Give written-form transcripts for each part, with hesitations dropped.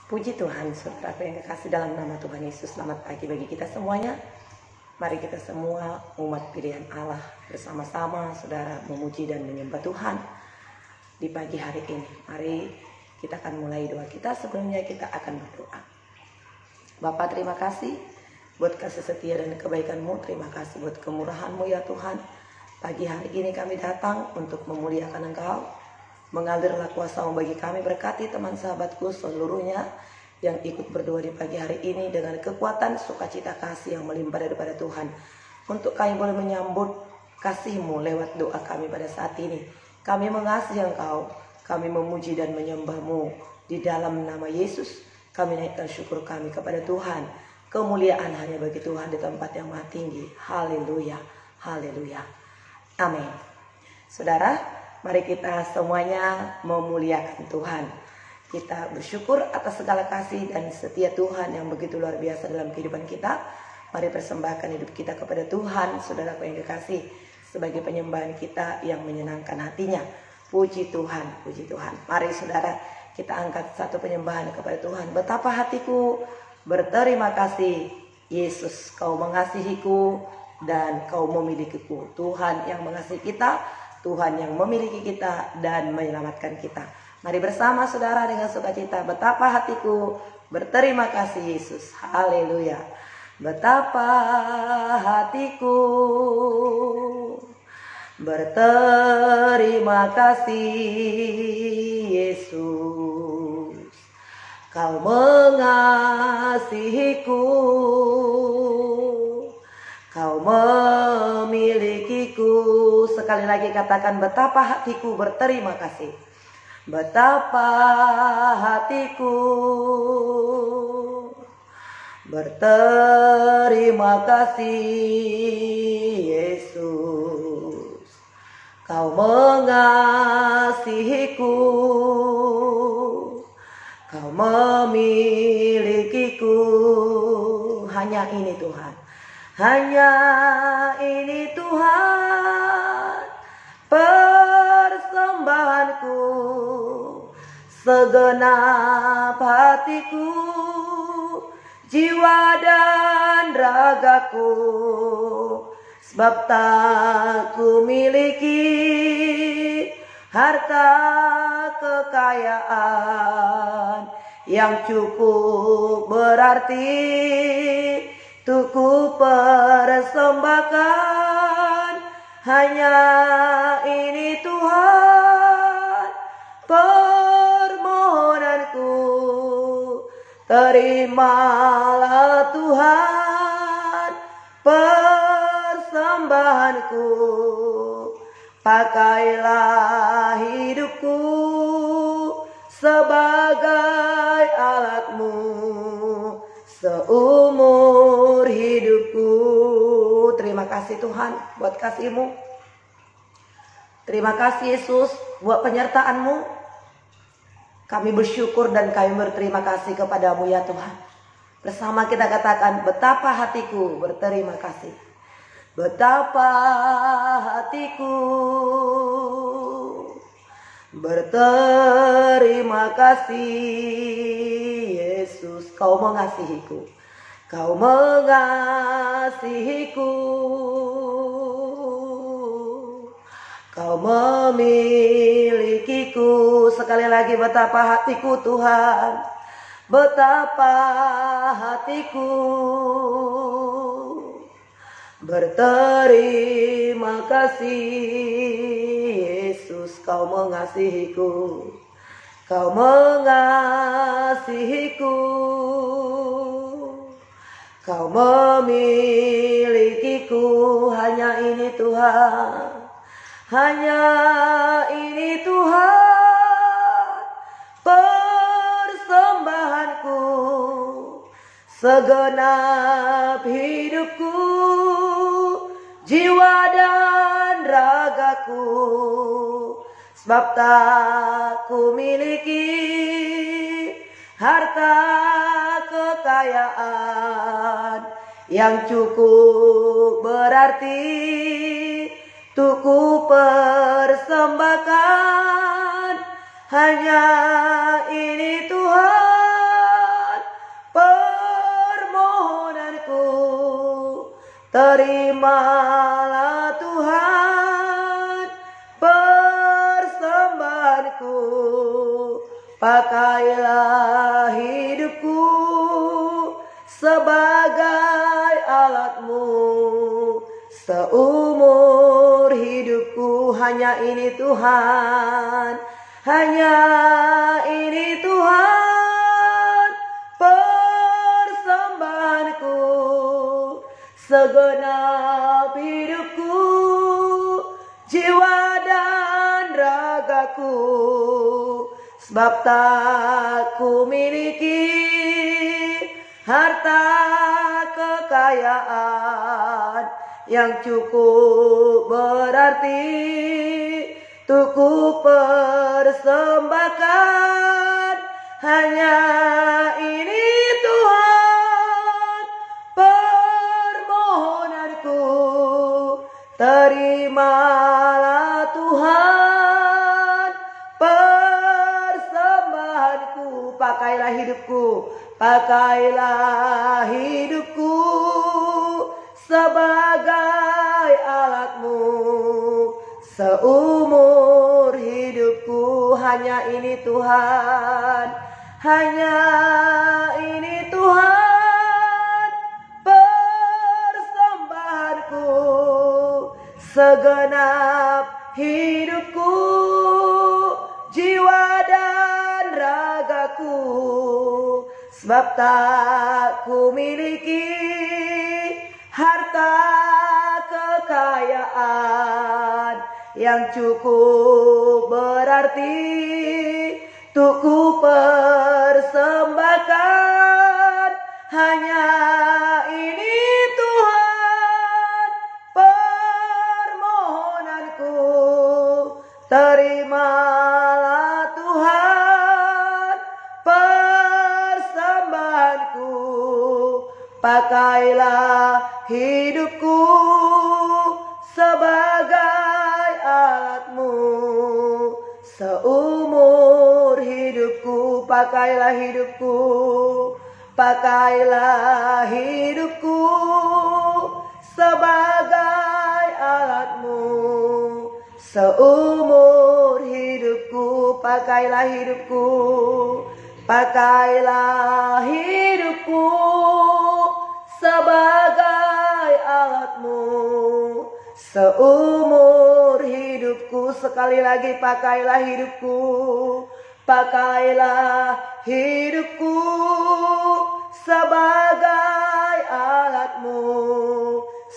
Puji Tuhan, saudaraku yang kekasih dalam nama Tuhan Yesus. Selamat pagi bagi kita semuanya. Mari kita semua umat pilihan Allah bersama-sama saudara memuji dan menyembah Tuhan di pagi hari ini. Mari kita akan mulai doa kita. Sebelumnya kita akan berdoa. Bapa, terima kasih buat kasih setia dan kebaikan-Mu. Terima kasih buat kemurahan-Mu ya Tuhan. Pagi hari ini kami datang untuk memuliakan Engkau. Mengalirlah kuasa-Mu bagi kami, berkati teman sahabatku seluruhnya yang ikut berdoa di pagi hari ini dengan kekuatan sukacita kasih yang melimpah daripada Tuhan. Untuk kami boleh menyambut kasih-Mu lewat doa kami pada saat ini. Kami mengasihi Engkau, kami memuji dan menyembah-Mu. Di dalam nama Yesus kami naikkan syukur kami kepada Tuhan. Kemuliaan hanya bagi Tuhan di tempat yang maha tinggi. Haleluya, haleluya, amin. Saudara, mari kita semuanya memuliakan Tuhan. Kita bersyukur atas segala kasih dan setia Tuhan yang begitu luar biasa dalam kehidupan kita. Mari persembahkan hidup kita kepada Tuhan, saudaraku yang dikasih, sebagai penyembahan kita yang menyenangkan hatinya. Puji Tuhan, puji Tuhan. Mari saudara, kita angkat satu penyembahan kepada Tuhan. Betapa hatiku berterima kasih, Yesus, Kau mengasihiku dan Kau memilikiku. Tuhan yang mengasihi kita, Tuhan yang memiliki kita dan menyelamatkan kita. Mari bersama saudara dengan sukacita. Betapa hatiku berterima kasih Yesus. Haleluya. Betapa hatiku berterima kasih Yesus. Kau mengasihiku, Kau memilikiku. Sekali lagi katakan, betapa hatiku berterima kasih. Betapa hatiku berterima kasih Yesus. Kau mengasihiku, Kau memilikiku. Hanya ini Tuhan, hanya ini Tuhan persembahanku, segenap hatiku, jiwa dan ragaku. Sebab tak ku miliki harta kekayaan yang cukup berarti untuk ku persembahkan. Hanya ini Tuhan permohonanku. Terimalah Tuhan persembahanku. Pakailah hidupku sebagai alat-Mu seumur hidupku. Terima kasih Tuhan buat kasih-Mu. Terima kasih Yesus buat penyertaan-Mu. Kami bersyukur dan kami berterima kasih kepadamu ya Tuhan. Bersama kita katakan, betapa hatiku berterima kasih. Betapa hatiku berterima kasih Yesus. Kau mengasihiku, Kau mengasihiku, Kau memilikiku. Sekali lagi, betapa hatiku Tuhan, betapa hatiku berterima kasih Yesus. Kau mengasihiku, Kau mengasihiku, Kau memilikiku. Hanya ini Tuhan, hanya ini Tuhan persembahanku, segenap hidupku, jiwa dan ragaku. Sebab tak ku miliki harta kekayaan yang cukup berarti untuk ku persembahkan. Hanya ini Tuhan pakailah hidupku sebagai alatmu. Seumur hidupku hanya ini Tuhan, hanya ini Tuhan persembahanku. Segenap hidupku, jiwa dan ragaku, sebab tak ku miliki harta kekayaan yang cukup berarti untuk ku persembahkan. Hanya ini Tuhan permohonanku. Terimalah Tuhan persembahanku. Pakailah hidupku, pakailah hidupku sebagai alatmu. Seumur hidupku hanya ini Tuhan, hanya ini Tuhan persembahanku. Segenap hidupku, jiwa dan ragaku, sebab tak ku miliki harta kekayaan yang cukup berarti untuk ku persembahkan. Hanya ini Tuhan permohonanku. Terimalah Tuhan persembahanku. Pakailah hidupku sebagai alatmu. Seumur hidupku, pakailah hidupku, pakailah hidupku sebagai alatmu. Seumur hidupku, pakailah hidupku, pakailah hidupku sebagai alatmu. Seumur hidupku, sekali lagi pakailah hidupku, pakailah hidupku sebagai alatmu.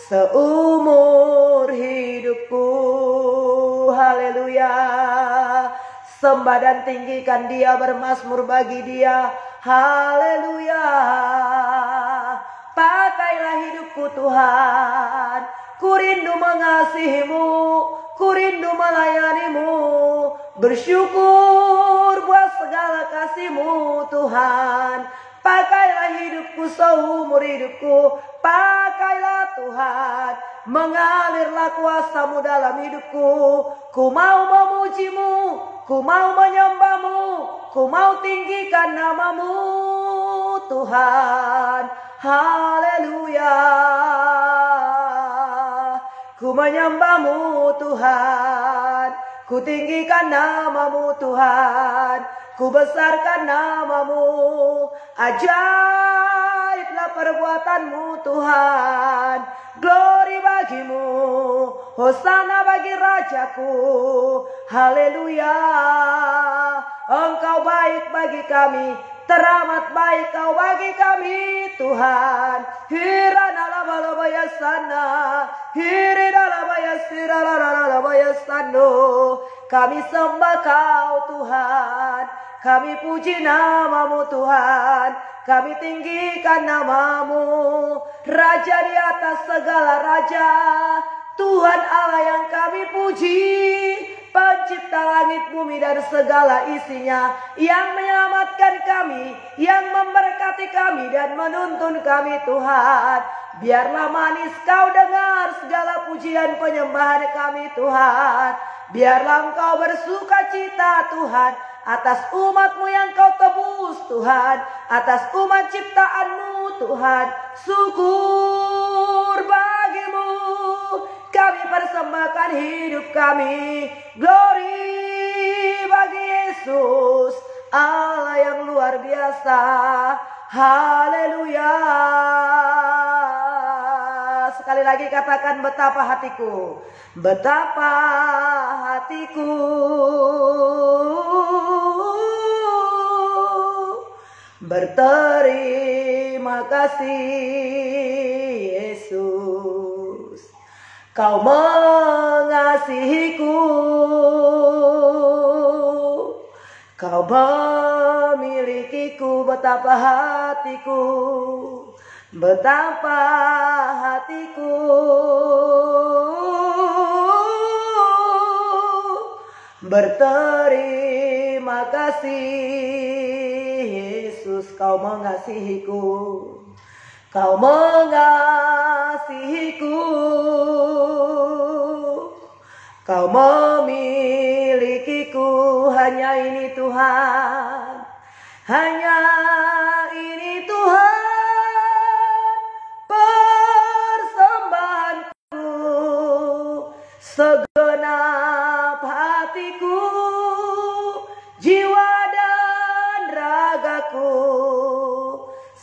Seumur hidupku, haleluya. Sembah dan tinggikan Dia, bermazmur bagi Dia, haleluya. Pakailah hidupku Tuhan, ku rindu mengasihimu, ku rindu melayanimu. Bersyukur buat segala kasih-Mu Tuhan. Pakailah hidupku seumur hidupku, pakailah Tuhan. Mengalirlah kuasa-Mu dalam hidupku. Ku mau memuji-Mu, ku mau menyembah-Mu, ku mau tinggikan nama-Mu Tuhan. Haleluya. Ku menyembah-Mu Tuhan, ku tinggikan nama-Mu Tuhan, ku besarkan nama-Mu. Ajaiblah perbuatan-Mu Tuhan. Glory bagi-Mu, hosana bagi Rajaku. Haleluya. Engkau baik bagi kami, teramat baik Kau bagi kami Tuhan. Hiranalabalabaya-sana, hiridalabayasiralalalabaya-sando. Kami sembah Kau Tuhan, kami puji nama-Mu Tuhan, kami tinggikan nama-Mu. Raja di atas segala raja, Tuhan Allah yang kami puji. Pencipta langit bumi dan segala isinya, yang menyelamatkan kami, yang memberkati kami dan menuntun kami Tuhan. Biarlah manis Kau dengar segala pujian penyembahan kami Tuhan. Biarlah Engkau bersuka cita Tuhan atas umat-Mu yang Kau tebus Tuhan, atas umat ciptaan-Mu Tuhan. Syukur bagi-Mu, kami persembahkan hidup kami. Glory bagi Yesus. Amin. yang luar biasa. Haleluya. Sekali lagi katakan, betapa hatiku, betapa hatiku berterima kasih Yesus. Kau mengasihiku, Kau memilikiku. Betapa hatiku, betapa hatiku berterima kasih Yesus. Kau mengasihiku, Kau mengasihiku, Kau memilikiku. Hanya ini Tuhan, hanya ini Tuhan, persembahanku, segenap hatiku, jiwa dan ragaku.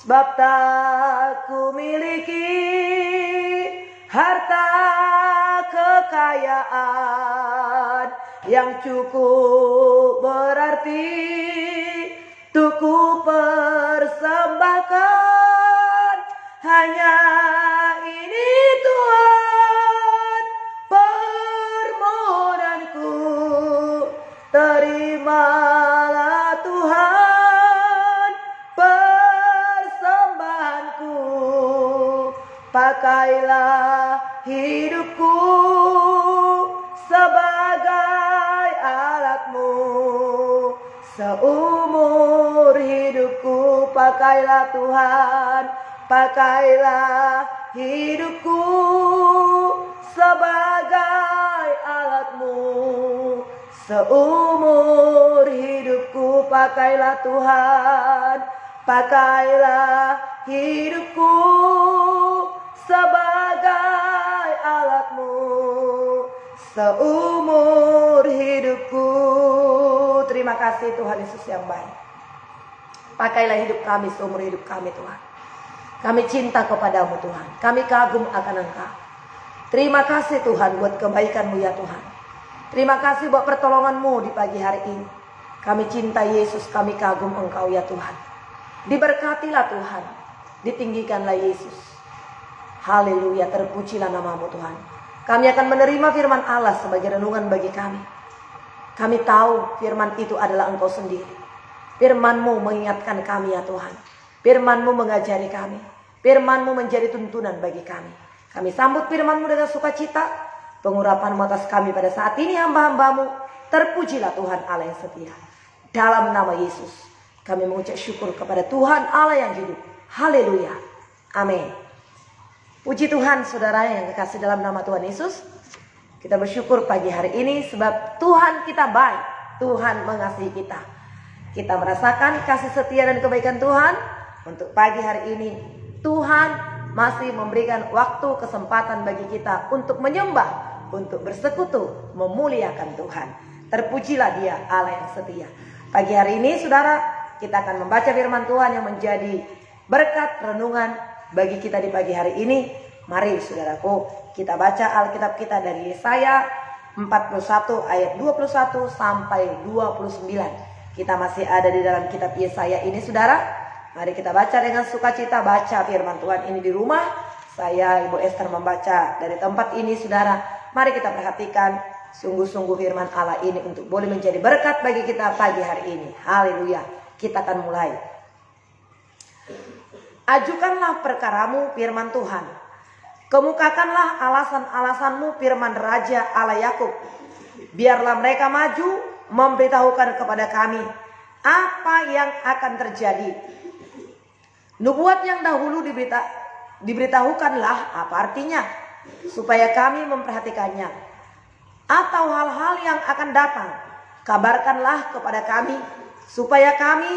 Sebab tak ku miliki harta kekayaan yang cukup berarti untuk ku persembahkan. Hanya ini Tuhan, permohonanku. Terimalah Tuhan persembahanku. Pakailah hidupku sebagai alatmu. Seumur hidupku pakailah Tuhan, pakailah hidupku sebagai alatmu. Seumur hidupku pakailah Tuhan, pakailah hidupku sebagai alatmu. Seumur hidupku. Terima kasih Tuhan Yesus yang baik. Pakailah hidup kami seumur hidup kami Tuhan. Kami cinta kepadamu Tuhan. Kami kagum akan Engkau. Terima kasih Tuhan buat kebaikan-Mu ya Tuhan. Terima kasih buat pertolongan-Mu di pagi hari ini. Kami cinta Yesus, kami kagum Engkau ya Tuhan. Diberkatilah Tuhan. Ditinggikanlah Yesus. Haleluya, terpujilah nama-Mu Tuhan. Kami akan menerima firman Allah sebagai renungan bagi kami. Kami tahu firman itu adalah Engkau sendiri. Firman-Mu mengingatkan kami ya Tuhan. Firman-Mu mengajari kami. Firman-Mu menjadi tuntunan bagi kami. Kami sambut firman-Mu dengan sukacita. Pengurapan-Mu atas kami pada saat ini hamba-hamba-Mu. Terpujilah Tuhan Allah yang setia. Dalam nama Yesus kami mengucap syukur kepada Tuhan Allah yang hidup. Haleluya. Amin. Puji Tuhan saudara yang kekasih dalam nama Tuhan Yesus. Kita bersyukur pagi hari ini sebab Tuhan kita baik. Tuhan mengasihi kita. Kita merasakan kasih setia dan kebaikan Tuhan. Untuk pagi hari ini Tuhan masih memberikan waktu kesempatan bagi kita untuk menyembah, untuk bersekutu, memuliakan Tuhan. Terpujilah Dia Allah yang setia. Pagi hari ini saudara, kita akan membaca firman Tuhan yang menjadi berkat renungan bagi kita di pagi hari ini. Mari saudaraku, kita baca Alkitab kita dari Yesaya 41 ayat 21 sampai 29. Kita masih ada di dalam kitab Yesaya ini saudara. Mari kita baca dengan sukacita, baca firman Tuhan ini di rumah. Saya Ibu Esther membaca dari tempat ini saudara. Mari kita perhatikan sungguh-sungguh firman Allah ini untuk boleh menjadi berkat bagi kita pagi hari ini. Haleluya. Kita akan mulai. Ajukanlah perkaramu firman Tuhan. Kemukakanlah alasan-alasanmu firman Raja Allah Yakub. Biarlah mereka maju memberitahukan kepada kami apa yang akan terjadi. Nubuat yang dahulu diberitahukanlah, apa artinya? Supaya kami memperhatikannya. Atau hal-hal yang akan datang, kabarkanlah kepada kami, supaya kami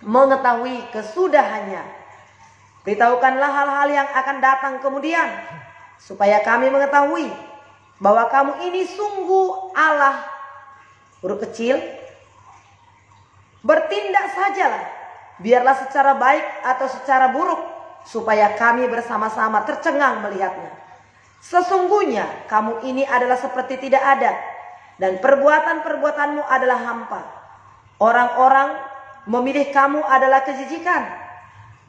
mengetahui kesudahannya. Beritahukanlah hal-hal yang akan datang kemudian, supaya kami mengetahui bahwa kamu ini sungguh Allah, huruf kecil, Bertindak sajalah, biarlah secara baik atau secara buruk, supaya kami bersama-sama tercengang melihatnya. Sesungguhnya kamu ini adalah seperti tidak ada, dan perbuatan-perbuatanmu adalah hampa. Orang-orang memilih kamu adalah kejijikan.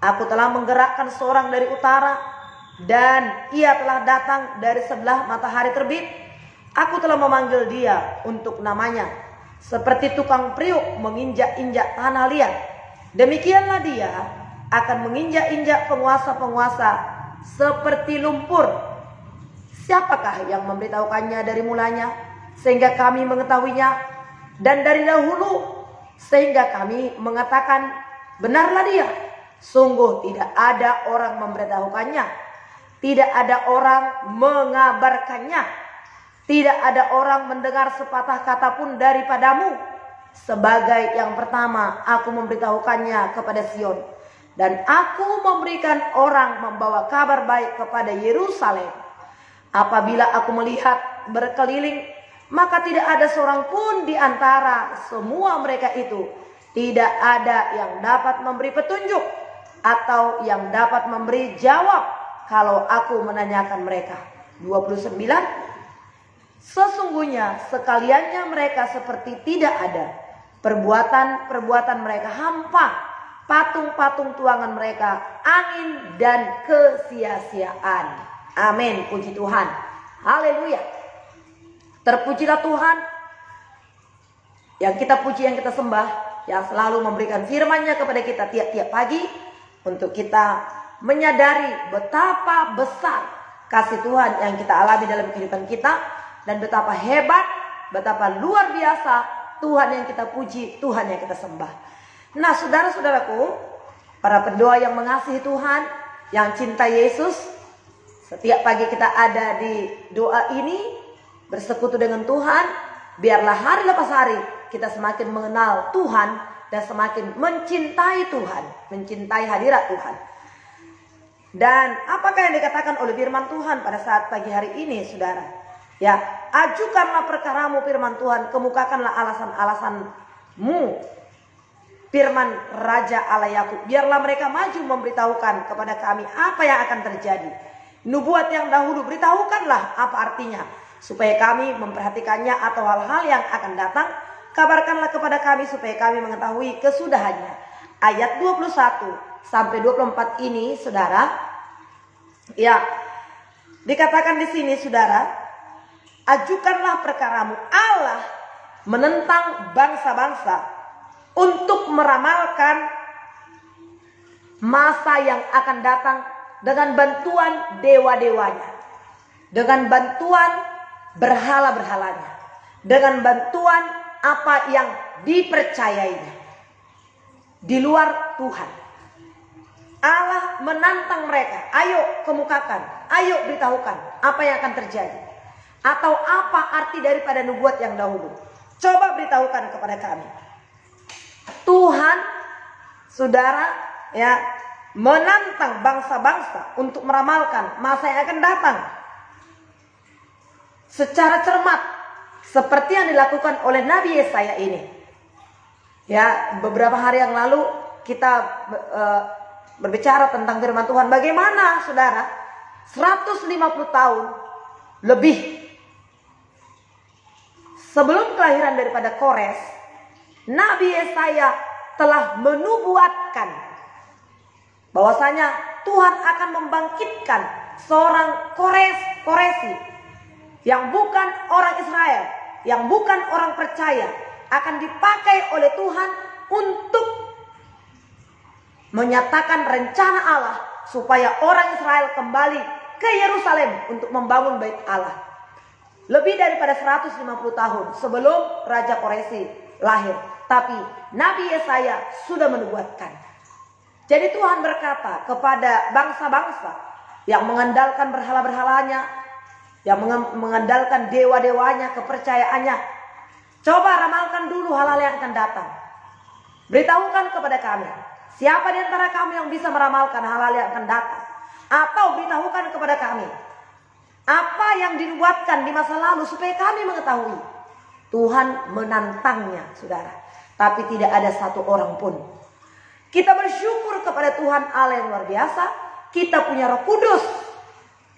Aku telah menggerakkan seorang dari utara, dan ia telah datang dari sebelah matahari terbit. Aku telah memanggil dia untuk namanya, seperti tukang priuk menginjak-injak tanah liat. Demikianlah dia akan menginjak-injak penguasa-penguasa seperti lumpur. Siapakah yang memberitahukannya dari mulanya, sehingga kami mengetahuinya, dan dari dahulu, sehingga kami mengatakan, benarlah dia. Sungguh tidak ada orang memberitahukannya, tidak ada orang mengabarkannya, tidak ada orang mendengar sepatah kata pun daripadamu. Sebagai yang pertama aku memberitahukannya kepada Sion, dan aku memberikan orang membawa kabar baik kepada Yerusalem. Apabila aku melihat berkeliling, maka tidak ada seorang pun di antara semua mereka itu, tidak ada yang dapat memberi petunjuk atau yang dapat memberi jawab kalau aku menanyakan mereka. 29. Sesungguhnya sekaliannya mereka seperti tidak ada. Perbuatan-perbuatan mereka hampa, patung-patung tuangan mereka angin dan kesia-siaan. Amin, puji Tuhan. Haleluya. Terpujilah Tuhan yang kita puji, yang kita sembah, yang selalu memberikan firman-Nya kepada kita tiap-tiap pagi, untuk kita menyadari betapa besar kasih Tuhan yang kita alami dalam kehidupan kita, dan betapa hebat, betapa luar biasa Tuhan yang kita puji, Tuhan yang kita sembah. Nah, saudara-saudaraku, para pendoa yang mengasihi Tuhan, yang cinta Yesus, setiap pagi kita ada di doa ini, bersekutu dengan Tuhan. Biarlah hari lepas hari kita semakin mengenal Tuhan dan semakin mencintai Tuhan, mencintai hadirat Tuhan. Dan apakah yang dikatakan oleh firman Tuhan pada saat pagi hari ini, saudara? Ya, ajukanlah perkaramu, firman Tuhan, kemukakanlah alasan-alasanmu, firman Raja Allah Yakub. Biarlah mereka maju memberitahukan kepada kami apa yang akan terjadi. Nubuat yang dahulu beritahukanlah apa artinya, supaya kami memperhatikannya, atau hal-hal yang akan datang kabarkanlah kepada kami supaya kami mengetahui kesudahannya. Ayat 21 sampai 24 ini, saudara, ya, dikatakan di sini, saudara, ajukanlah perkaramu. Allah menentang bangsa-bangsa untuk meramalkan masa yang akan datang dengan bantuan dewa-dewanya, dengan bantuan berhala-berhalanya, dengan bantuan apa yang dipercayainya di luar Tuhan. Allah menantang mereka, ayo kemukakan, ayo beritahukan apa yang akan terjadi, atau apa arti daripada nubuat yang dahulu. Coba beritahukan kepada kami. Tuhan, saudara, ya, menantang bangsa-bangsa untuk meramalkan masa yang akan datang secara cermat, seperti yang dilakukan oleh Nabi Yesaya ini. Ya, beberapa hari yang lalu kita berbicara tentang firman Tuhan. Bagaimana, saudara, 150 tahun lebih sebelum kelahiran daripada Kores, Nabi Yesaya telah menubuatkan bahwasanya Tuhan akan membangkitkan seorang Koresi yang bukan orang Israel, yang bukan orang percaya, akan dipakai oleh Tuhan untuk menyatakan rencana Allah supaya orang Israel kembali ke Yerusalem untuk membangun bait Allah. Lebih daripada 150 tahun sebelum Raja Koresi lahir, tapi Nabi Yesaya sudah menubuatkan. Jadi Tuhan berkata kepada bangsa-bangsa yang mengandalkan berhala-berhalanya, yang mengandalkan dewa-dewanya, kepercayaannya, coba ramalkan dulu hal-hal yang akan datang. Beritahukan kepada kami, siapa di antara kamu yang bisa meramalkan hal-hal yang akan datang? Atau beritahukan kepada kami apa yang dinubuatkan di masa lalu supaya kami mengetahui. Tuhan menantangnya, saudara. tapi tidak ada satu orang pun. Kita bersyukur kepada Tuhan Allah yang luar biasa. Kita punya Roh Kudus.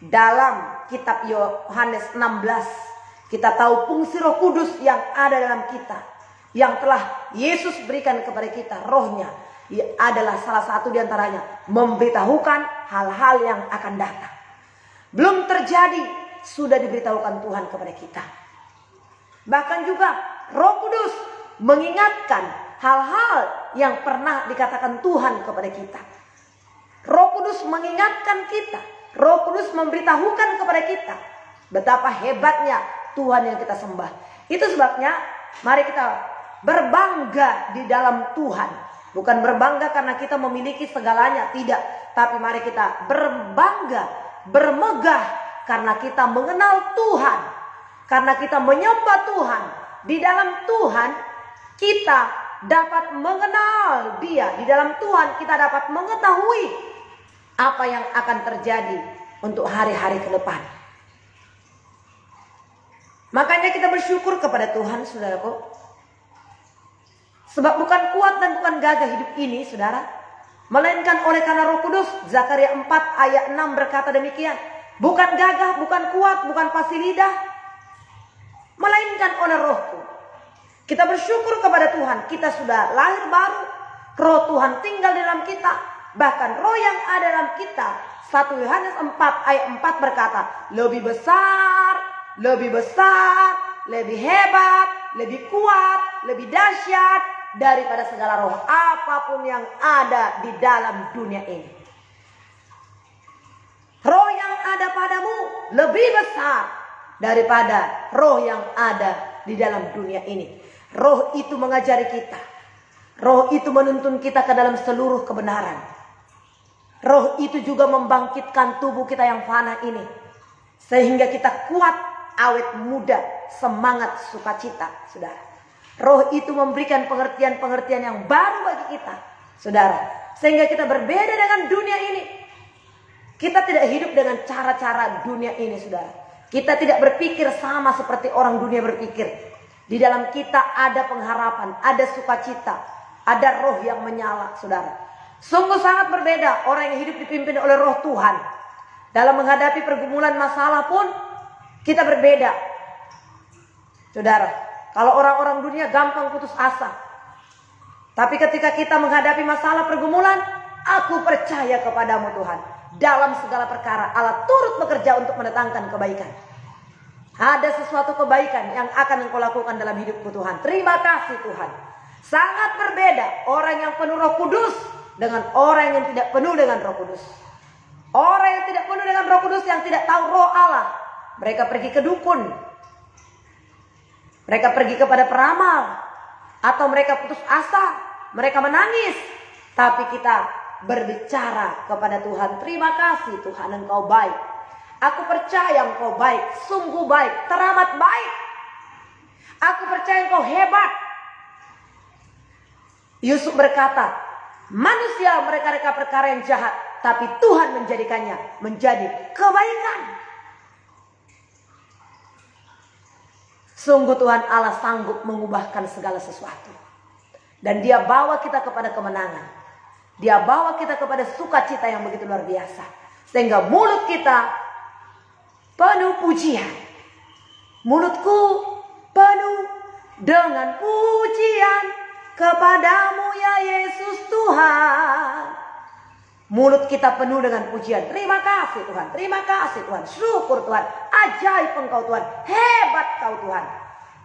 Dalam kitab Yohanes 16, kita tahu fungsi Roh Kudus yang ada dalam kita, yang telah Yesus berikan kepada kita. Rohnya adalah salah satu diantaranya memberitahukan hal-hal yang akan datang. Belum terjadi, sudah diberitahukan Tuhan kepada kita. Bahkan juga Roh Kudus mengingatkan hal-hal yang pernah dikatakan Tuhan kepada kita. Roh Kudus mengingatkan kita. Roh Kudus memberitahukan kepada kita betapa hebatnya Tuhan yang kita sembah. Itu sebabnya mari kita berbangga di dalam Tuhan. Bukan berbangga karena kita memiliki segalanya, tidak. Tapi mari kita berbangga, bermegah karena kita mengenal Tuhan. Karena kita menyembah Tuhan. Di dalam Tuhan kita dapat mengenal Dia. Di dalam Tuhan kita dapat mengetahui apa yang akan terjadi untuk hari-hari ke depan. Makanya kita bersyukur kepada Tuhan, saudaraku. Sebab bukan kuat dan bukan gagah hidup ini, saudara, melainkan oleh karena Roh Kudus. Zakaria 4 ayat 6 berkata demikian. Bukan gagah, bukan kuat, bukan fasih lidah, melainkan oleh Rohku. Kita bersyukur kepada Tuhan. Kita sudah lahir baru. Roh Tuhan tinggal dalam kita. Bahkan roh yang ada dalam kita, 1 Yohanes 4 ayat 4 berkata, lebih besar, lebih hebat, lebih kuat, lebih dahsyat daripada segala roh apapun yang ada di dalam dunia ini. Roh yang ada padamu lebih besar daripada roh yang ada di dalam dunia ini. Roh itu mengajari kita. Roh itu menuntun kita ke dalam seluruh kebenaran. Roh itu juga membangkitkan tubuh kita yang fana ini. Sehingga kita kuat, awet muda, semangat, sukacita, saudara. Roh itu memberikan pengertian-pengertian yang baru bagi kita, saudara. Sehingga kita berbeda dengan dunia ini. Kita tidak hidup dengan cara-cara dunia ini, saudara. Kita tidak berpikir sama seperti orang dunia berpikir. Di dalam kita ada pengharapan, ada sukacita, ada roh yang menyala, saudara. Sungguh sangat berbeda orang yang hidup dipimpin oleh Roh Tuhan. Dalam menghadapi pergumulan masalah pun kita berbeda. Saudara, kalau orang-orang dunia gampang putus asa. Tapi ketika kita menghadapi masalah pergumulan, aku percaya kepadamu Tuhan. Dalam segala perkara Allah turut bekerja untuk mendatangkan kebaikan. Ada sesuatu kebaikan yang akan engkau lakukan dalam hidupku Tuhan. Terima kasih Tuhan. Sangat berbeda orang yang penuh Roh Kudus dengan orang yang tidak penuh dengan Roh Kudus. Orang yang tidak penuh dengan Roh Kudus, yang tidak tahu roh Allah, mereka pergi ke dukun, mereka pergi kepada peramal, atau mereka putus asa, mereka menangis. Tapi kita berbicara kepada Tuhan, terima kasih Tuhan, Engkau baik. Aku percaya Engkau baik, sungguh baik, teramat baik. Aku percaya Engkau hebat. Yusuf berkata, manusia mereka-reka perkara yang jahat, tapi Tuhan menjadikannya menjadi kebaikan. Sungguh Tuhan Allah sanggup mengubahkan segala sesuatu. Dan Dia bawa kita kepada kemenangan. Dia bawa kita kepada sukacita yang begitu luar biasa. Sehingga mulut kita penuh pujian. Mulutku penuh dengan pujian kepadamu ya Yesus Tuhan. Mulut kita penuh dengan pujian. Terima kasih Tuhan, terima kasih Tuhan, syukur Tuhan, ajaib Engkau Tuhan, hebat Kau Tuhan.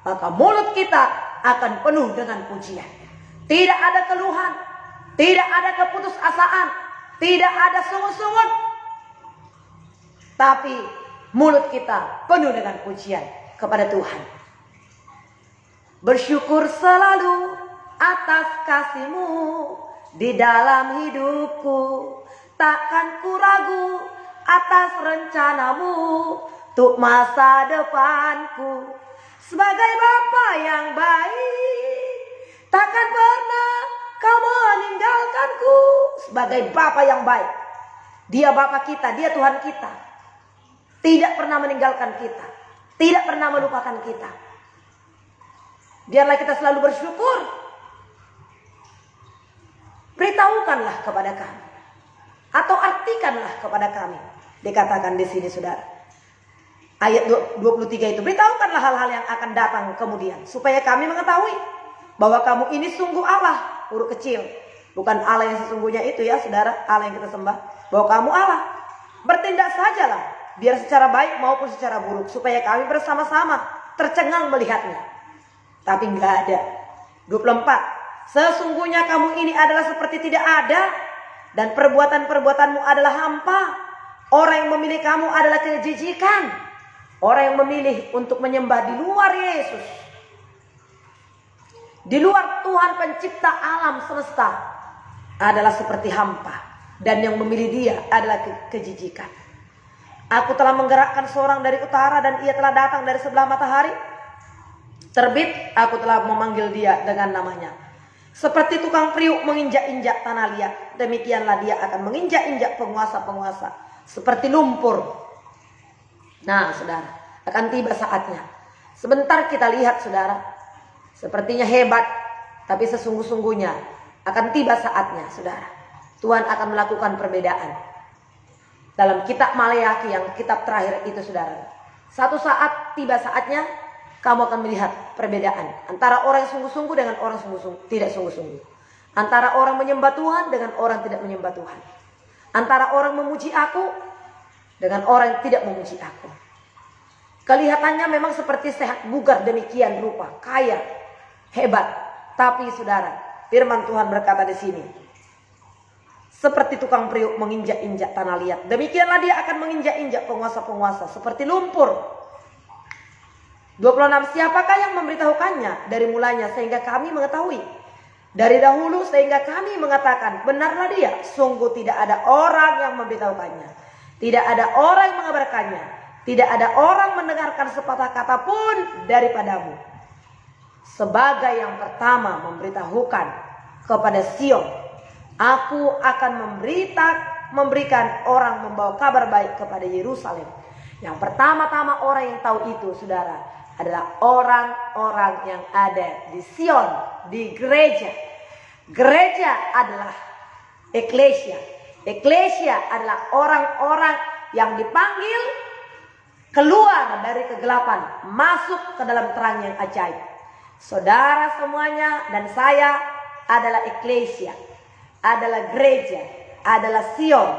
Maka mulut kita akan penuh dengan pujian. Tidak ada keluhan, tidak ada keputusasaan, tidak ada sungut-sungut. Tapi mulut kita penuh dengan pujian kepada Tuhan. Bersyukur selalu atas kasih-Mu di dalam hidupku. Takkan ku ragu atas rencana-Mu untuk masa depanku. Sebagai Bapa yang baik, takkan pernah Kau meninggalkanku. Sebagai Bapa yang baik, Dia Bapa kita, Dia Tuhan kita, tidak pernah meninggalkan kita, tidak pernah melupakan kita. Biarlah kita selalu bersyukur beritahukanlah kepada kami. Atau artikanlah kepada kami. Dikatakan di sini saudara. Ayat 23 itu, beritahukanlah hal-hal yang akan datang kemudian, supaya kami mengetahui bahwa kamu ini sungguh Allah, huruf kecil. Bukan Allah yang sesungguhnya itu ya saudara, Allah yang kita sembah. Bahwa kamu Allah. Bertindak sajalah, biar secara baik maupun secara buruk, supaya kami bersama-sama tercengang melihatnya. Tapi enggak ada. 24, sesungguhnya kamu ini adalah seperti tidak ada, dan perbuatan-perbuatanmu adalah hampa. Orang yang memilih kamu adalah kejijikan. Orang yang memilih untuk menyembah di luar Yesus, di luar Tuhan pencipta alam semesta, adalah seperti hampa. Dan yang memilih dia adalah kejijikan. Aku telah menggerakkan seorang dari utara, dan ia telah datang dari sebelah matahari terbit. Aku telah memanggil dia dengan namanya. Seperti tukang periuk menginjak-injak tanah liat, demikianlah dia akan menginjak-injak penguasa-penguasa seperti lumpur. Nah saudara, akan tiba saatnya. Sebentar kita lihat saudara, sepertinya hebat, tapi sesungguh-sungguhnya akan tiba saatnya saudara. Tuhan akan melakukan perbedaan. Dalam kitab Maleakhi yang kitab terakhir itu saudara, satu saat tiba saatnya kamu akan melihat perbedaan antara orang yang sungguh-sungguh dengan orang tidak sungguh-sungguh. Antara orang menyembah Tuhan dengan orang tidak menyembah Tuhan. Antara orang memuji aku dengan orang yang tidak memuji aku. Kelihatannya memang seperti sehat bugar demikian rupa, kaya, hebat. Tapi saudara, firman Tuhan berkata di sini, seperti tukang periuk menginjak-injak tanah liat, demikianlah dia akan menginjak-injak penguasa-penguasa seperti lumpur. 26, siapakah yang memberitahukannya dari mulanya sehingga kami mengetahui? Dari dahulu sehingga kami mengatakan, benarlah dia, sungguh tidak ada orang yang memberitahukannya. Tidak ada orang yang mengabarkannya. Tidak ada orang mendengarkan sepatah kata pun daripadamu. Sebagai yang pertama memberitahukan kepada Sion, aku akan memberikan orang membawa kabar baik kepada Yerusalem. Yang pertama-tama orang yang tahu itu saudara, adalah orang-orang yang ada di Sion, di gereja. Gereja adalah eklesia. Eklesia adalah orang-orang yang dipanggil keluar dari kegelapan, masuk ke dalam terang yang ajaib. Saudara semuanya dan saya adalah eklesia, adalah gereja, adalah Sion.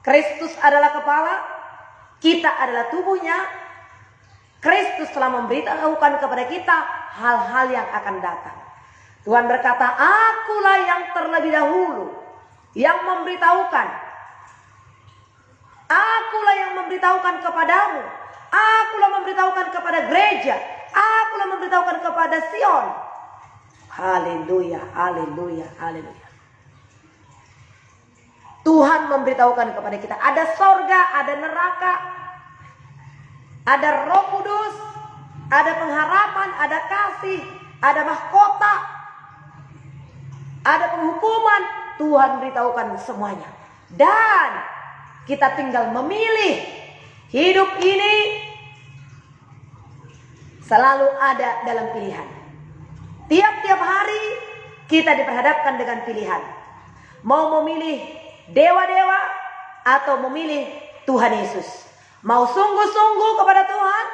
Kristus adalah kepala, kita adalah tubuhnya. Kristus telah memberitahukan kepada kita hal-hal yang akan datang. Tuhan berkata, akulah yang terlebih dahulu yang memberitahukan. Akulah yang memberitahukan kepadamu. Akulah memberitahukan kepada gereja. Akulah memberitahukan kepada Sion. Haleluya, haleluya, haleluya. Tuhan memberitahukan kepada kita, ada sorga, ada neraka, ada Roh Kudus, ada pengharapan, ada kasih, ada mahkota, ada penghukuman. Tuhan beritahukan semuanya. Dan kita tinggal memilih. Hidup ini selalu ada dalam pilihan. Tiap-tiap hari kita diperhadapkan dengan pilihan. Mau memilih dewa-dewa atau memilih Tuhan Yesus. Mau sungguh-sungguh kepada Tuhan,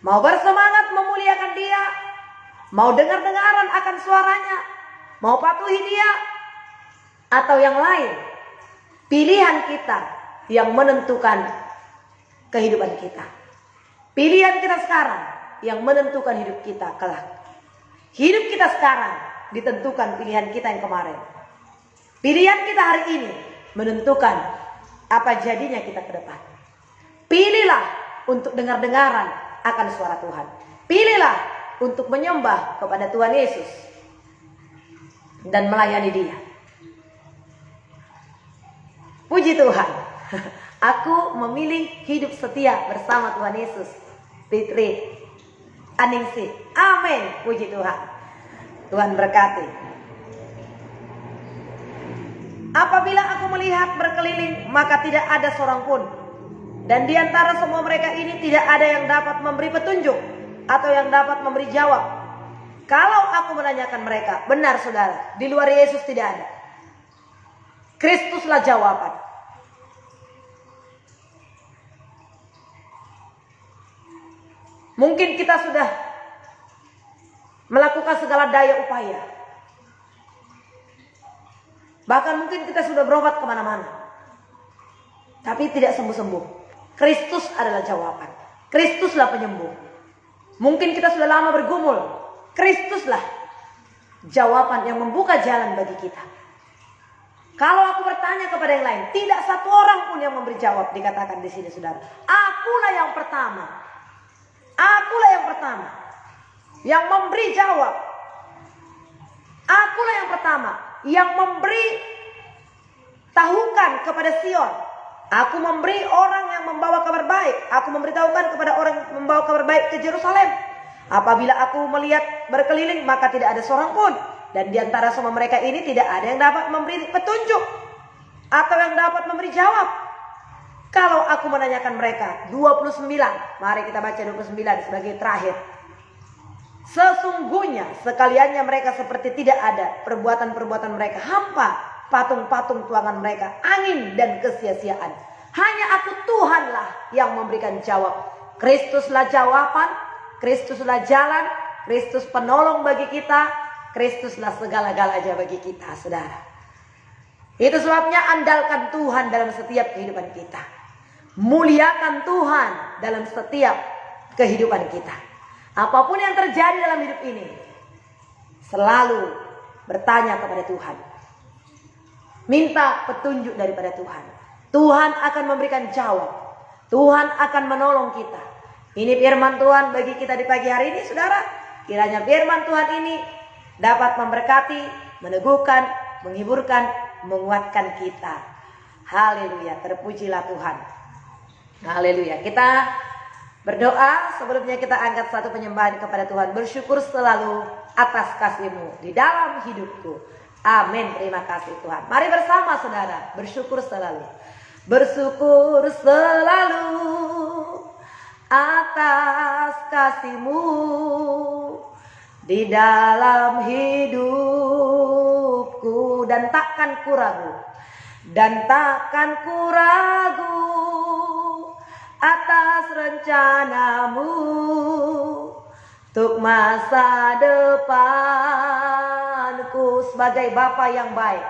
mau bersemangat memuliakan Dia, mau dengar-dengaran akan suaranya, mau patuhi Dia, atau yang lain. Pilihan kita yang menentukan kehidupan kita. Pilihan kita sekarang yang menentukan hidup kita kelak. Hidup kita sekarang ditentukan pilihan kita yang kemarin. Pilihan kita hari ini menentukan apa jadinya kita ke depan. Pilihlah untuk dengar-dengaran akan suara Tuhan. Pilihlah untuk menyembah kepada Tuhan Yesus dan melayani Dia. Puji Tuhan. Aku memilih hidup setia bersama Tuhan Yesus. Fitri Aningsi. Amin. Puji Tuhan. Tuhan berkati. Apabila aku melihat berkeliling, maka tidak ada seorang pun. Dan di antara semua mereka ini tidak ada yang dapat memberi petunjuk atau yang dapat memberi jawab. Kalau aku menanyakan mereka, benar saudara, di luar Yesus tidak ada. Kristuslah jawaban. Mungkin kita sudah melakukan segala daya upaya. Bahkan mungkin kita sudah berobat kemana-mana, tapi tidak sembuh-sembuh. Kristus adalah jawaban. Kristuslah penyembuh. Mungkin kita sudah lama bergumul. Kristuslah jawaban yang membuka jalan bagi kita. Kalau aku bertanya kepada yang lain, tidak satu orang pun yang memberi jawab. Dikatakan di sini saudara, akulah yang pertama. Akulah yang pertama yang memberi jawab. Akulah yang pertama yang memberi tahukan kepada Sion. Aku memberi orang yang membawa kabar baik. Aku memberitahukan kepada orang yang membawa kabar baik ke Yerusalem. Apabila aku melihat berkeliling, maka tidak ada seorang pun. Dan di antara semua mereka ini tidak ada yang dapat memberi petunjuk atau yang dapat memberi jawab. Kalau aku menanyakan mereka, 29. Mari kita baca 29 sebagai terakhir. Sesungguhnya sekaliannya mereka seperti tidak ada. Perbuatan-perbuatan mereka hampa. Patung-patung tuangan mereka angin dan kesia-siaan. Hanya aku Tuhanlah yang memberikan jawab. Kristuslah jawaban, Kristuslah jalan, Kristus penolong bagi kita, Kristuslah segala-galanya bagi kita, saudara. Itu sebabnya andalkan Tuhan dalam setiap kehidupan kita. Muliakan Tuhan dalam setiap kehidupan kita. Apapun yang terjadi dalam hidup ini, selalu bertanya kepada Tuhan. Minta petunjuk daripada Tuhan. Tuhan akan memberikan jawab. Tuhan akan menolong kita. Ini firman Tuhan bagi kita di pagi hari ini, saudara. Kiranya firman Tuhan ini dapat memberkati, meneguhkan, menghiburkan, menguatkan kita. Haleluya, terpujilah Tuhan. Haleluya. Kita berdoa, sebelumnya kita angkat satu penyembahan kepada Tuhan. Bersyukur selalu atas kasih-Mu di dalam hidupku. Amin. Terima kasih Tuhan. Mari bersama saudara, bersyukur selalu. Bersyukur selalu atas kasih-Mu di dalam hidupku. Dan takkan ku ragu, dan takkan ku ragu atas rencana-Mu untuk masa depanku. Sebagai Bapa yang baik,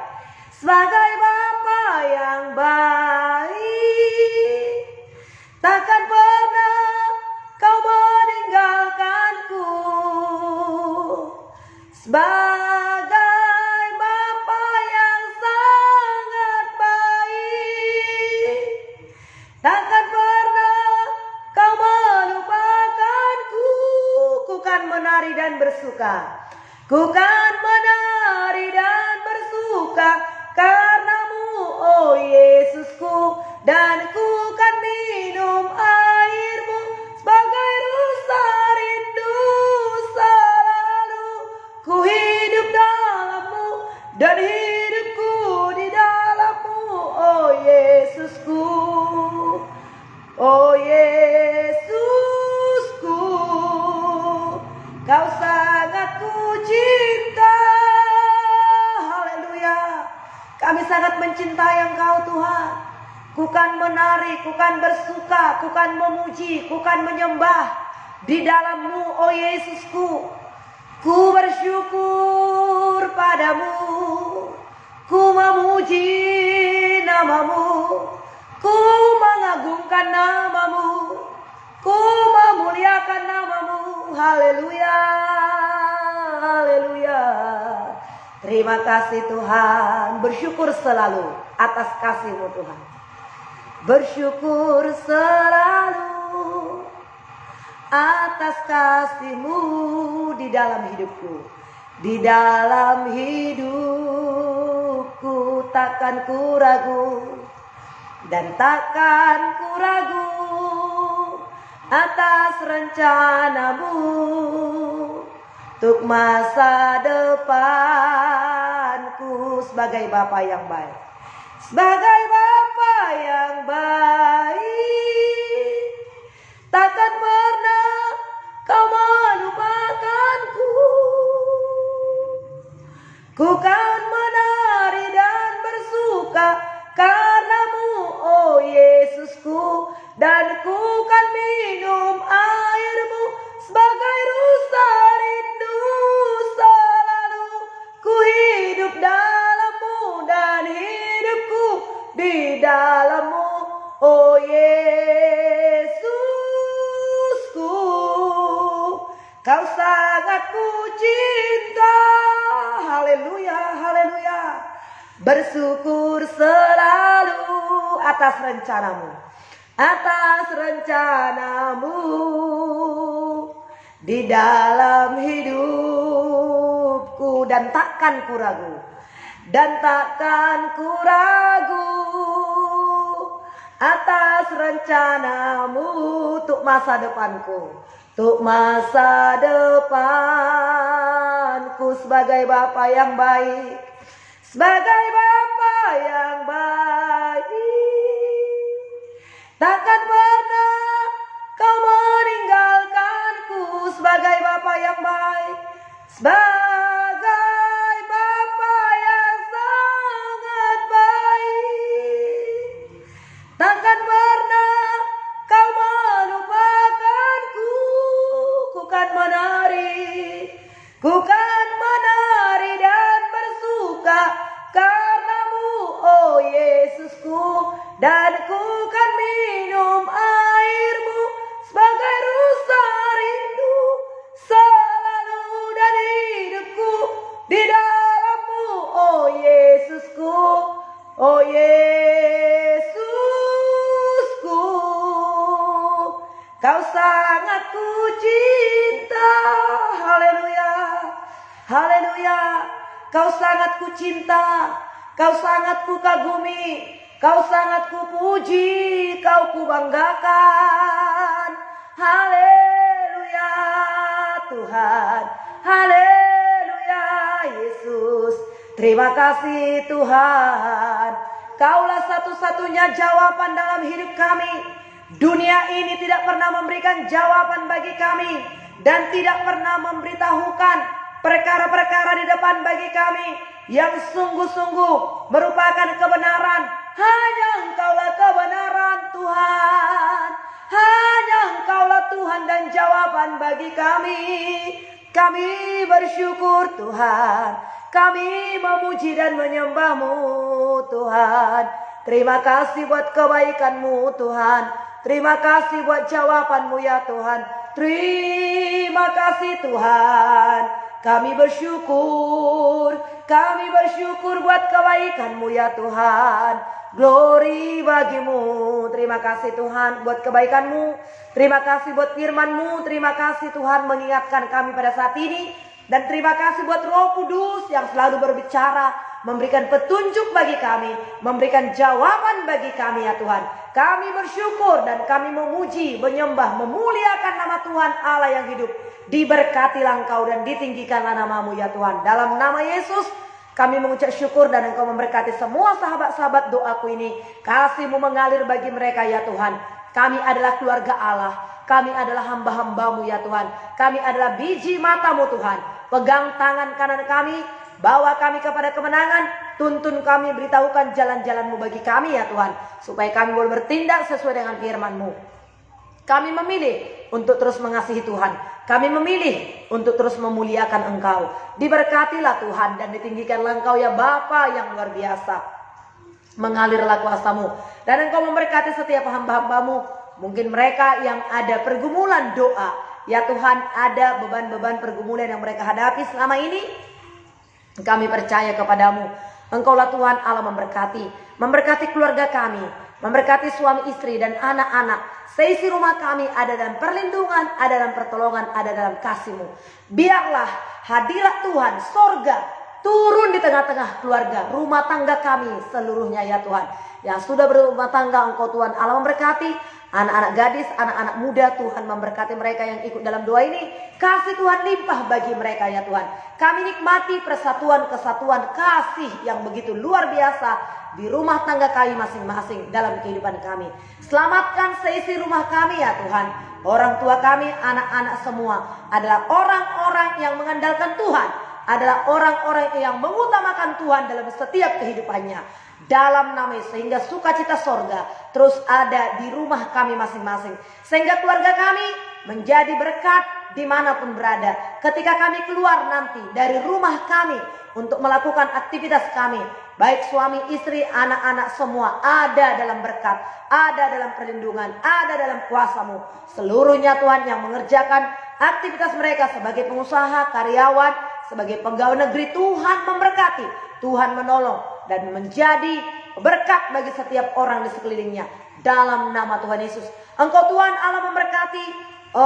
sebagai Bapa yang baik, takkan pernah Kau meninggalkanku. Sebagai Bapa yang sangat baik, takkan pernah Kau melupakanku. Ku kan menari dan bersuka, ku kan menari dan bersuka karena-Mu, oh Yesusku. Dan ku kan minum air-Mu sebagai rusa rindu selalu. Ku hidup dalam-Mu dan hidupku di dalam-Mu, oh Yesusku. Oh Yesusku, Kau sangat ku cinta. Haleluya. Kami sangat mencintai Engkau Tuhan. Ku kan menari, ku kan bersuka, ku kan memuji, ku kan menyembah di dalam-Mu, oh Yesusku. Ku bersyukur padamu, ku memuji nama-Mu, ku mengagungkan nama-Mu, ku memuliakan nama-Mu. Haleluya, haleluya. Terima kasih Tuhan. Bersyukur selalu atas kasih-Mu Tuhan. Bersyukur selalu atas kasih-Mu di dalam hidupku. Di dalam hidupku takkan ku ragu, dan takkan ku ragu atas rencana-Mu untuk masa depanku. Sebagai Bapa yang baik, sebagai Bapa yang baik, takkan pernah Kau melupakanku. Ku kan menari dan bersuka karena-Mu, oh Yesusku. Dan ku kan minum air-Mu sebagai rusa rindu. Selalu ku hidup dalam-Mu dan hidupku di dalam-Mu, oh Yesusku. Kau sangat ku cinta. Haleluya, haleluya. Bersyukur selalu atas rencana-Mu, atas rencana-Mu di dalam hidupku. Dan takkan ku ragu, dan takkan ku ragu atas rencana-Mu untuk masa depanku, untuk masa depanku. Sebagai Bapa yang baik, sebagai Bapa yang baik, takkan pernah Kau meninggalkanku. Sebagai Bapa yang baik, sebagai Bapa yang sangat baik, takkan pernah Kau melupakanku. Ku kan menari dan bersuka karena-Mu, oh Yesusku. Dan ku kan minum air-Mu sebagai rusa rindu. Selalu dan hidupku di dalam-Mu, oh Yesusku, oh Yesusku. Kau sangat ku cinta. Haleluya, haleluya. Kau sangat ku cinta, Kau sangat ku kagumi, Kau sangat ku puji, Kau ku banggakan. Haleluya Tuhan, haleluya Yesus. Terima kasih Tuhan. Kaulah satu-satunya jawaban dalam hidup kami. Dunia ini tidak pernah memberikan jawaban bagi kami, dan tidak pernah memberitahukan perkara-perkara di depan bagi kami yang sungguh-sungguh merupakan kebenaran. Hanya Engkaulah kebenaran Tuhan. Hanya Engkaulah Tuhan dan jawaban bagi kami. Kami bersyukur Tuhan. Kami memuji dan menyembah-Mu Tuhan. Terima kasih buat kebaikan-Mu Tuhan. Terima kasih buat jawaban-Mu ya Tuhan. Terima kasih Tuhan. Kami bersyukur buat kebaikan-Mu ya Tuhan. Glory bagi-Mu. Terima kasih Tuhan buat kebaikan-Mu. Terima kasih buat firman-Mu. Terima kasih Tuhan mengingatkan kami pada saat ini. Dan terima kasih buat Roh Kudus yang selalu berbicara, memberikan petunjuk bagi kami, memberikan jawaban bagi kami ya Tuhan. Kami bersyukur dan kami memuji, menyembah, memuliakan nama Tuhan Allah yang hidup. Diberkatilah Engkau dan ditinggikanlah nama-Mu ya Tuhan. Dalam nama Yesus kami mengucap syukur, dan Engkau memberkati semua sahabat-sahabat doaku ini. Kasih-Mu mengalir bagi mereka ya Tuhan. Kami adalah keluarga Allah. Kami adalah hamba-hamba-Mu ya Tuhan. Kami adalah biji mata-Mu Tuhan. Pegang tangan kanan kami, bawa kami kepada kemenangan. Tuntun kami, beritahukan jalan-jalan-Mu bagi kami ya Tuhan, supaya kami boleh bertindak sesuai dengan firman-Mu. Kami memilih untuk terus mengasihi Tuhan. Kami memilih untuk terus memuliakan Engkau. Diberkatilah Tuhan dan ditinggikanlah Engkau ya Bapa yang luar biasa. Mengalirlah kuasa-Mu, dan Engkau memberkati setiap hamba-hamba-Mu. Mungkin mereka yang ada pergumulan doa, ya Tuhan, ada beban-beban pergumulan yang mereka hadapi selama ini. Kami percaya kepadamu. Engkaulah Tuhan Allah memberkati keluarga kami, memberkati suami istri dan anak-anak. Seisi rumah kami ada dalam perlindungan, ada dalam pertolongan, ada dalam kasih-Mu. Biarlah hadirat Tuhan, sorga turun di tengah-tengah keluarga, rumah tangga kami seluruhnya ya Tuhan. Yang sudah berumah tangga, Engkau Tuhan Allah memberkati. Anak-anak gadis, anak-anak muda, Tuhan memberkati mereka yang ikut dalam doa ini. Kasih Tuhan limpah bagi mereka ya Tuhan. Kami nikmati persatuan, kesatuan, kasih yang begitu luar biasa di rumah tangga kami masing-masing dalam kehidupan kami. Selamatkan seisi rumah kami ya Tuhan. Orang tua kami, anak-anak semua adalah orang-orang yang mengandalkan Tuhan. adalah orang-orang yang mengutamakan Tuhan dalam setiap kehidupannya. Dalam nama Yesus, sehingga sukacita sorga terus ada di rumah kami masing-masing. Sehingga keluarga kami menjadi berkat dimanapun berada. Ketika kami keluar nanti dari rumah kami untuk melakukan aktivitas kami, baik suami, istri, anak-anak semua ada dalam berkat, ada dalam perlindungan, ada dalam kuasa-Mu. Seluruhnya Tuhan yang mengerjakan aktivitas mereka sebagai pengusaha, karyawan, sebagai pegawai negeri, Tuhan memberkati, Tuhan menolong dan menjadi berkat bagi setiap orang di sekelilingnya. Dalam nama Tuhan Yesus, Engkau Tuhan Allah memberkati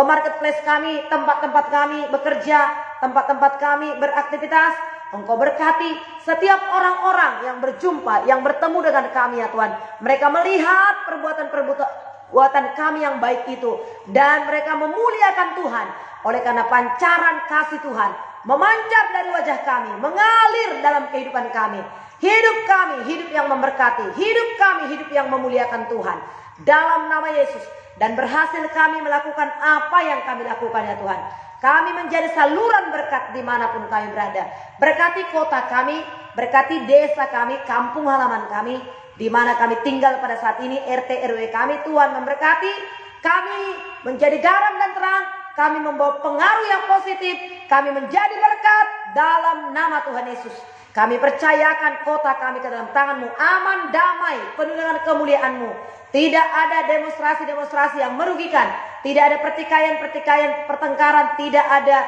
marketplace kami, tempat-tempat kami bekerja, tempat-tempat kami beraktivitas. Engkau berkati setiap orang-orang yang berjumpa, yang bertemu dengan kami ya Tuhan. Mereka melihat perbuatan kami yang baik itu, dan mereka memuliakan Tuhan. Oleh karena pancaran kasih Tuhan memancar dari wajah kami, mengalir dalam kehidupan kami. Hidup kami, hidup yang memberkati. Hidup kami, hidup yang memuliakan Tuhan. Dalam nama Yesus. Dan berhasil kami melakukan apa yang kami lakukan ya Tuhan. Kami menjadi saluran berkat dimanapun kami berada. Berkati kota kami, berkati desa kami, kampung halaman kami, di mana kami tinggal pada saat ini, RT RW kami. Tuhan memberkati kami menjadi garam dan terang. Kami membawa pengaruh yang positif. Kami menjadi berkat dalam nama Tuhan Yesus. Kami percayakan kota kami ke dalam tangan-Mu, aman, damai, penuh dengan kemuliaan-Mu. Tidak ada demonstrasi-demonstrasi yang merugikan. Tidak ada pertikaian-pertikaian, pertengkaran. Tidak ada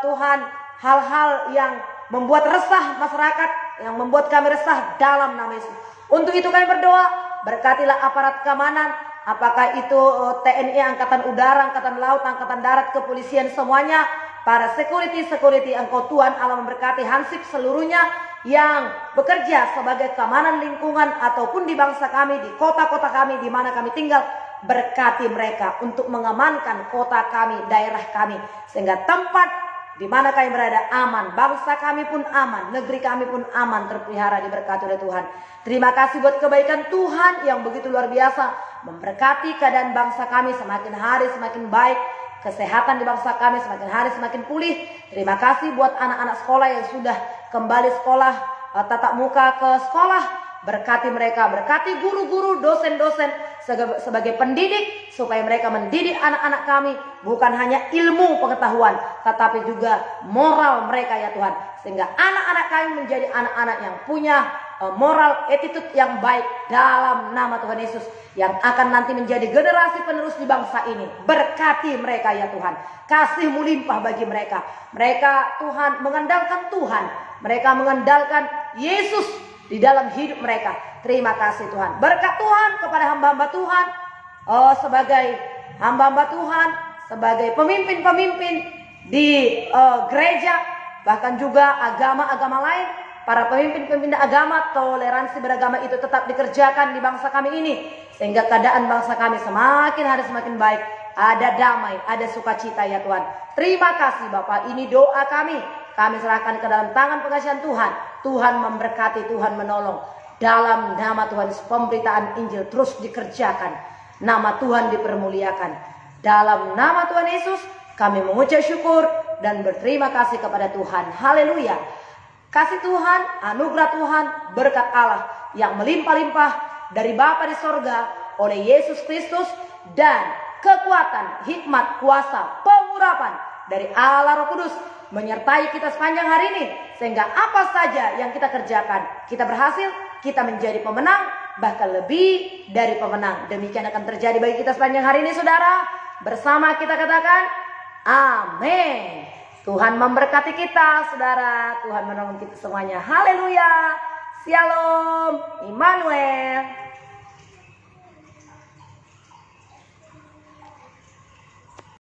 Tuhan, hal-hal yang membuat resah masyarakat, yang membuat kami resah dalam nama Yesus. Untuk itu kami berdoa, berkatilah aparat keamanan, apakah itu TNI, Angkatan Udara, Angkatan Laut, Angkatan Darat, kepolisian, semuanya. Para security Engkau Tuhan Allah memberkati hansip seluruhnya yang bekerja sebagai keamanan lingkungan ataupun di bangsa kami, di kota-kota kami, di mana kami tinggal. Berkati mereka untuk mengamankan kota kami, daerah kami, sehingga tempat di mana kami berada aman, bangsa kami pun aman, negeri kami pun aman, terpelihara, diberkati oleh Tuhan. Terima kasih buat kebaikan Tuhan yang begitu luar biasa, memberkati keadaan bangsa kami semakin hari semakin baik. Kesehatan di bangsa kami semakin hari semakin pulih. Terima kasih buat anak-anak sekolah yang sudah kembali sekolah tatap muka ke sekolah. Berkati mereka, berkati guru-guru, dosen-dosen sebagai pendidik, supaya mereka mendidik anak-anak kami bukan hanya ilmu pengetahuan, tetapi juga moral mereka ya Tuhan. Sehingga anak-anak kami menjadi anak-anak yang punya moral, attitude yang baik dalam nama Tuhan Yesus, yang akan nanti menjadi generasi penerus di bangsa ini. Berkati mereka ya Tuhan, kasih-Mu limpah bagi mereka. Mereka Tuhan mengandalkan Tuhan, mereka mengandalkan Yesus di dalam hidup mereka. Terima kasih Tuhan. Berkat Tuhan kepada hamba-hamba Tuhan, sebagai hamba-hamba Tuhan, sebagai pemimpin-pemimpin di gereja, bahkan juga agama-agama lain. Para pemimpin-pemimpin agama, toleransi beragama itu tetap dikerjakan di bangsa kami ini, sehingga keadaan bangsa kami semakin hari semakin baik. Ada damai, ada sukacita ya Tuhan. Terima kasih Bapak, ini doa kami. Kami serahkan ke dalam tangan pengasihan Tuhan. Tuhan memberkati, Tuhan menolong. Dalam nama Tuhan Yesus, pemberitaan Injil terus dikerjakan. Nama Tuhan dipermuliakan. Dalam nama Tuhan Yesus, kami mengucap syukur dan berterima kasih kepada Tuhan. Haleluya. Kasih Tuhan, anugerah Tuhan, berkat Allah yang melimpah-limpah dari Bapa di sorga oleh Yesus Kristus, dan kekuatan, hikmat, kuasa, pengurapan dari Allah Roh Kudus menyertai kita sepanjang hari ini, sehingga apa saja yang kita kerjakan, kita berhasil, kita menjadi pemenang, bahkan lebih dari pemenang. Demikian akan terjadi bagi kita sepanjang hari ini saudara. Bersama kita katakan amin. Tuhan memberkati kita saudara, Tuhan menolong kita semuanya. Haleluya. Shalom, Immanuel.